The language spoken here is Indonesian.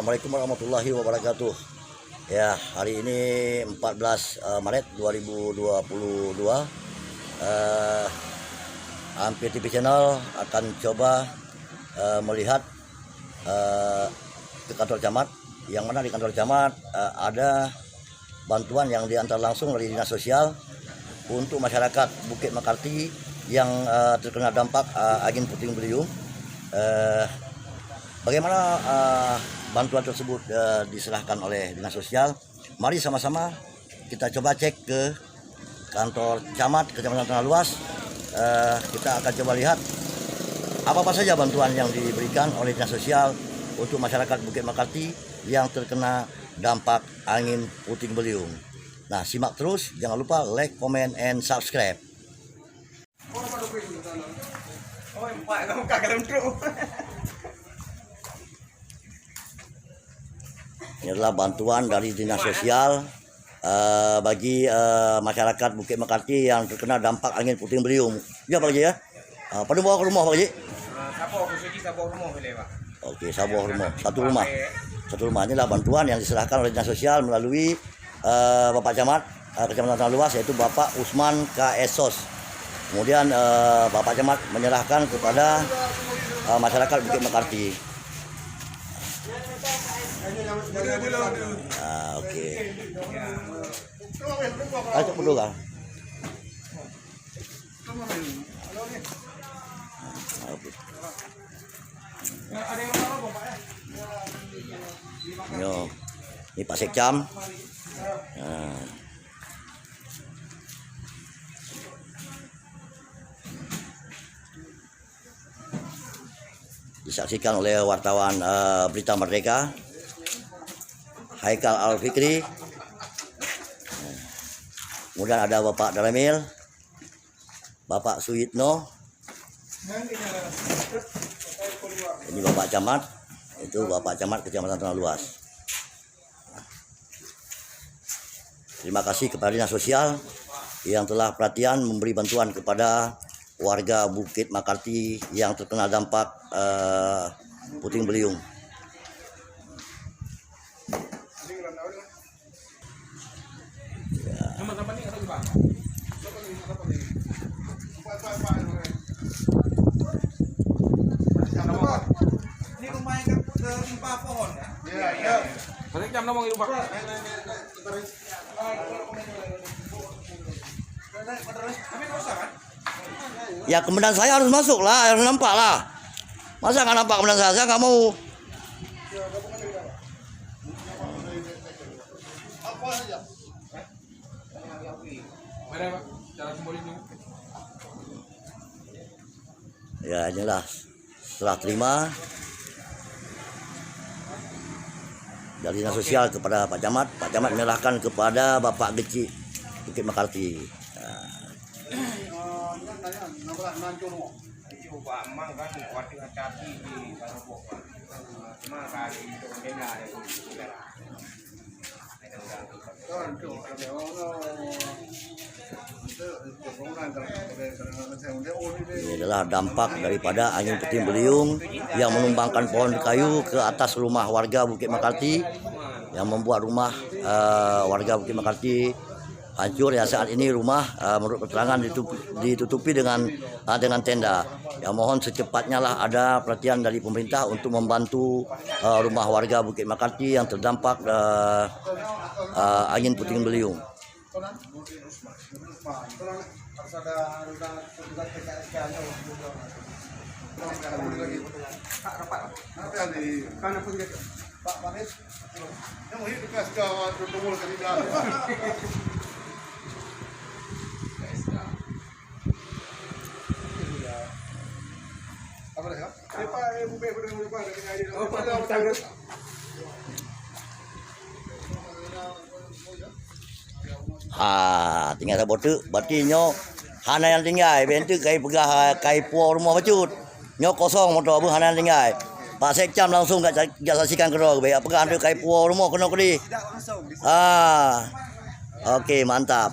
Assalamualaikum warahmatullahi wabarakatuh. Ya, hari ini 14 Maret 2022. Hampir TV Channel akan coba melihat ke kantor camat, yang mana di kantor camat ada bantuan yang diantar langsung dari dinas sosial untuk masyarakat Bukit Mekarti yang terkena dampak angin puting beliung. Bagaimana bantuan tersebut diserahkan oleh dinas sosial? Mari sama-sama kita coba cek ke kantor camat Kecamatan Tanah Luas. Kita akan coba lihat apa saja bantuan yang diberikan oleh dinas sosial untuk masyarakat Bukit Mekarti yang terkena dampak angin puting beliung. Nah, simak terus, jangan lupa like, comment, and subscribe. Ini adalah bantuan dari dinas sosial bagi masyarakat Bukit Mekarti yang terkena dampak angin puting beliung. Ya Pak Haji ya. Pada bawa ke rumah Pak Haji? Sabuh rumah boleh Pak. Oke, sabuh rumah. Satu rumah. Satu rumah. Inilah bantuan yang diserahkan oleh dinas sosial melalui Bapak Camat Kecamatan Tanah Luas, yaitu Bapak Usman K. Esos. Kemudian Bapak Camat menyerahkan kepada masyarakat Bukit Mekarti. Oke. Ayo dulu kan. Ini Pak Sekcam. Disaksikan oleh wartawan Berita Merdeka, Haikal Al-Fikri. Kemudian ada Bapak Daramil, Bapak Suyitno. Ini Bapak Camat, itu Bapak Camat Kecamatan Tanah Luas. Terima kasih kepada dinas sosial yang telah perhatian memberi bantuan kepada warga Bukit Mekarti yang terkena dampak puting beliung. Ini rumah yang tertimpa pohon ya? Iya. Balik jam ngomong itu Pak. Tapi nggak usah kan? Ya kemudian saya harus masuk lah, harus nampak lah. Masa nggak nampak kemudian saya nggak mau. Ya inilah setelah terima dari dinas sosial kepada Pak Camat menyerahkan kepada Bapak Geci Bukit Mekarti. Ini adalah dampak daripada angin puting beliung yang menumbangkan pohon kayu ke atas rumah warga Bukit Mekarti, yang membuat rumah warga Bukit Mekarti hancur. Ya, saat ini rumah menurut keterangan ditutupi dengan tenda. Ya, mohon secepatnya lah ada perhatian dari pemerintah untuk membantu rumah warga Bukit Mekarti yang terdampak angin puting beliung. Tinggal saya botu, berarti nyo hana yang tinggal, bentuk kai pegah kai puau rumah bacut, nyo kosong motor bu hana yang tinggal. Pak Sekcam langsung gak saksikan kerja, baik pegah tu kai puau rumah kena kedi. Oke, mantap.